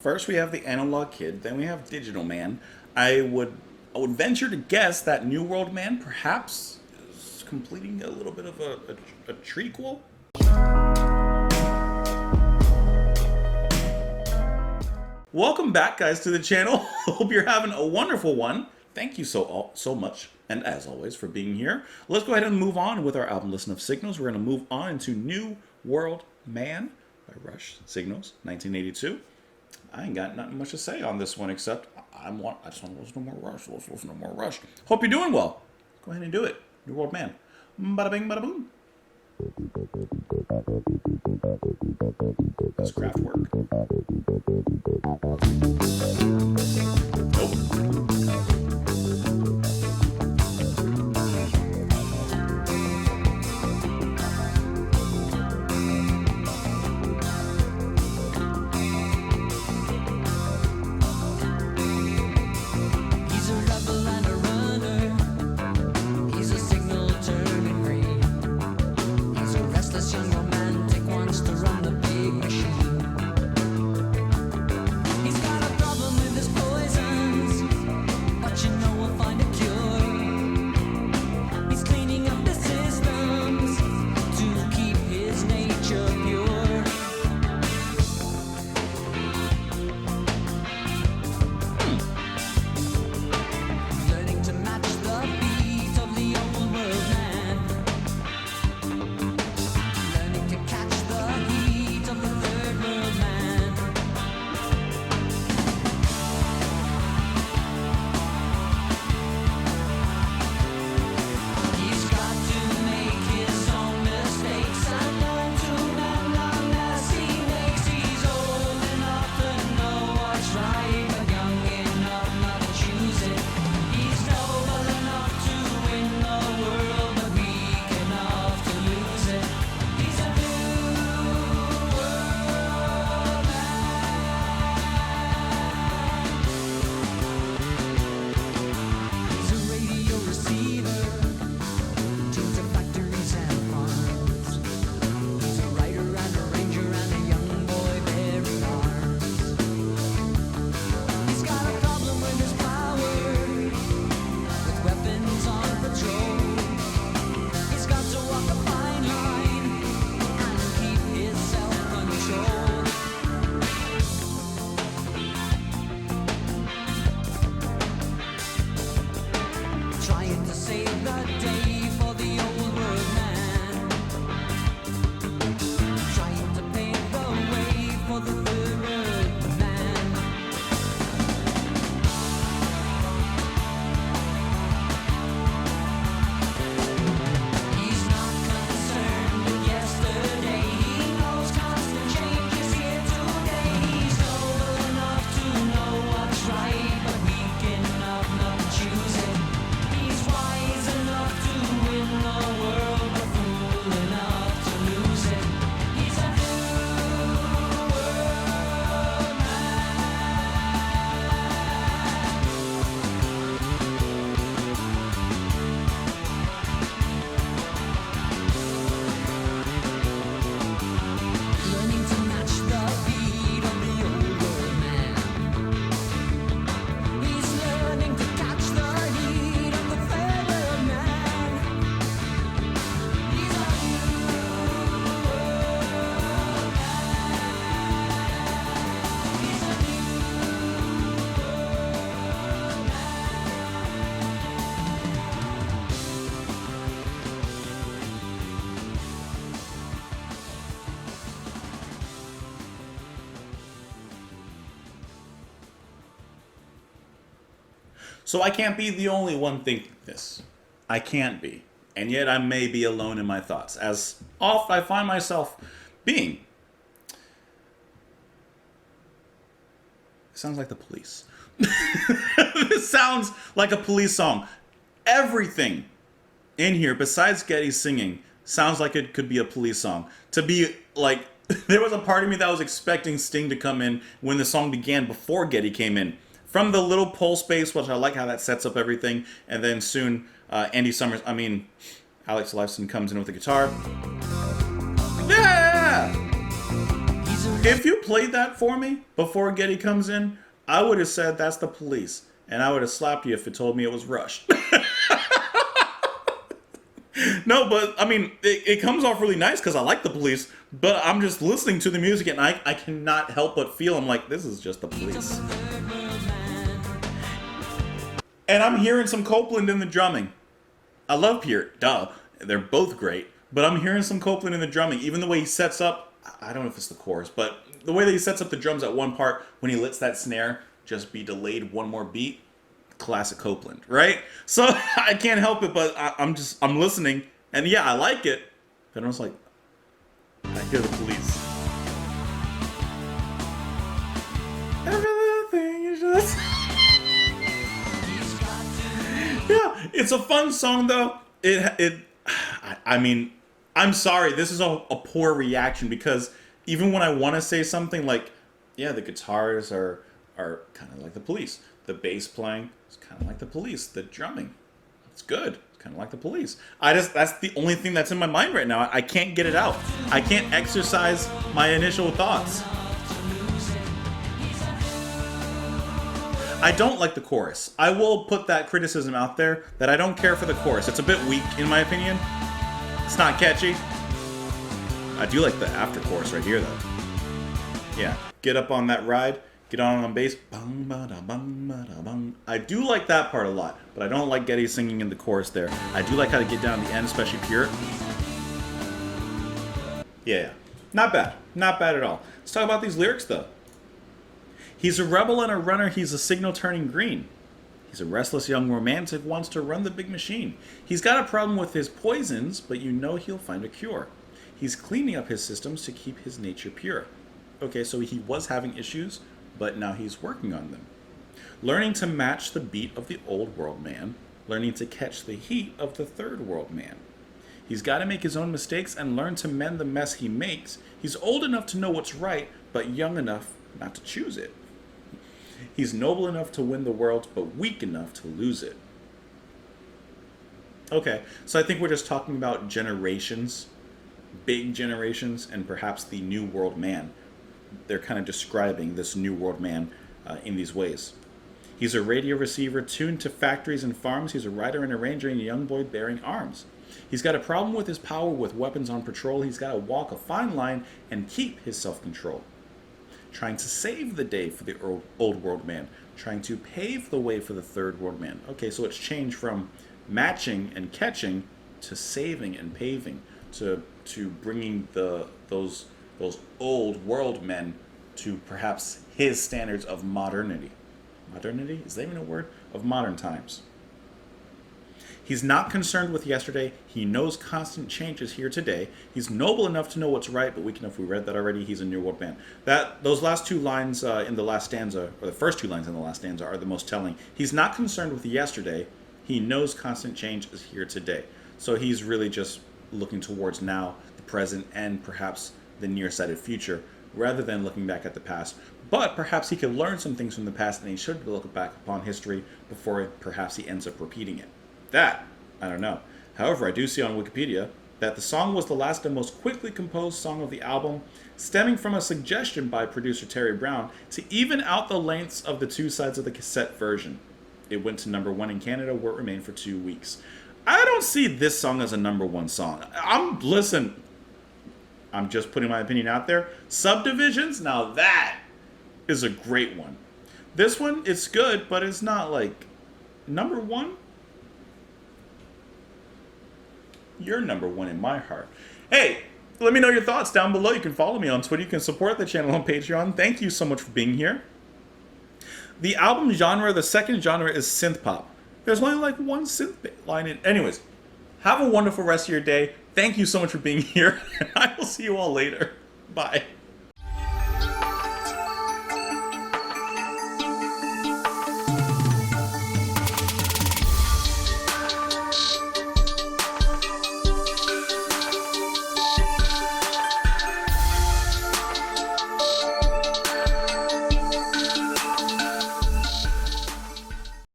first we have the Analog Kid, then we have Digital Man. I would venture to guess that New World Man perhaps is completing a little bit of a trequel. Welcome back, guys, to the channel. Hope you're having a wonderful one. Thank you so much, and as always, for being here. Let's go ahead and move on with our album listen of Signals. We're going to move on into New World Man by Rush Signals, 1982. I ain't got nothing much to say on this one except I just want to listen to more Rush. Let's listen to more Rush. Hope you're doing well. Go ahead and do it. New World Man. Bada bing, bada boom. That's craft work. Nope. So I can't be the only one thinking this. I can't be. And yet I may be alone in my thoughts, as oft I find myself being. It sounds like the Police. This sounds like a Police song. Everything in here, besides Geddy singing, sounds like it could be a Police song. To be like, there was a part of me that was expecting Sting to come in when the song began before Geddy came in. From the little pole space, which I like how that sets up everything, and then soon Alex Lifeson comes in with the guitar. Yeah! If you played that for me before Getty comes in, I would have said that's the Police, and I would have slapped you if it told me it was Rush. No, but I mean, it comes off really nice because I like the Police, but I'm just listening to the music and I cannot help but feel, I'm like, this is just the Police. And I'm hearing some Copeland in the drumming. I love Pierre, duh, they're both great, but I'm hearing some Copeland in the drumming, even the way he sets up, I don't know if it's the chorus, but the way that he sets up the drums at one part when he lets that snare just be delayed one more beat, classic Copeland, right? So I can't help it, but I'm listening, and yeah, I like it. Then I was like, I hear the Police. Every little thing is just. Yeah, it's a fun song though. I mean, I'm sorry, this is a poor reaction because even when I want to say something like, yeah, the guitars are kind of like the Police. The bass playing is kind of like the Police. The drumming, it's good. It's kind of like the Police. That's the only thing that's in my mind right now. I can't get it out. I can't exercise my initial thoughts. I don't like the chorus. I will put that criticism out there that I don't care for the chorus. It's a bit weak in my opinion. It's not catchy. I do like the after chorus right here though. Yeah, get up on that ride. Get on bass. I do like that part a lot, but I don't like Getty singing in the chorus there. I do like how to get down the end, especially Pure. Yeah, not bad. Not bad at all. Let's talk about these lyrics, though. He's a rebel and a runner. He's a signal turning green. He's a restless young romantic, wants to run the big machine. He's got a problem with his poisons, but you know he'll find a cure. He's cleaning up his systems to keep his nature pure. Okay, so he was having issues, but now he's working on them. Learning to match the beat of the old world man, learning to catch the heat of the third world man. He's got to make his own mistakes and learn to mend the mess he makes. He's old enough to know what's right, but young enough not to choose it. He's noble enough to win the world, but weak enough to lose it. Okay, so I think we're just talking about generations, big generations, and perhaps the new world man. They're kind of describing this new world man in these ways. He's a radio receiver tuned to factories and farms. He's a rider and a ranger and a young boy bearing arms. He's got a problem with his power with weapons on patrol. He's got to walk a fine line and keep his self-control. Trying to save the day for the old world man. Trying to pave the way for the third world man. Okay, so it's changed from matching and catching to saving and paving. To bringing those old world men to perhaps his standards of modernity. Modernity? Is that even a word? Of modern times. He's not concerned with yesterday. He knows constant change is here today. He's noble enough to know what's right, but weak enough. We read that already. He's a new world man. Those last two lines in the last stanza, or the first two lines in the last stanza, are the most telling. He's not concerned with yesterday. He knows constant change is here today. So he's really just looking towards now, the present, and perhaps the nearsighted future, rather than looking back at the past. But perhaps he could learn some things from the past, and he should look back upon history before perhaps he ends up repeating it. That, I don't know. However, I do see on Wikipedia that the song was the last and most quickly composed song of the album, stemming from a suggestion by producer Terry Brown to even out the lengths of the two sides of the cassette version. It went to #1 in Canada, where it remained for 2 weeks. I don't see this song as a #1 song. Listen, I'm just putting my opinion out there. Subdivisions, now that is a great one. This one, it's good, but it's not like #1. You're #1 in my heart. Hey, let me know your thoughts down below. You can follow me on Twitter. You can support the channel on Patreon. Thank you so much for being here. The album genre, the second genre is synth pop. There's only like one synth line in. Anyways, have a wonderful rest of your day. Thank you so much for being here. And I will see you all later. Bye.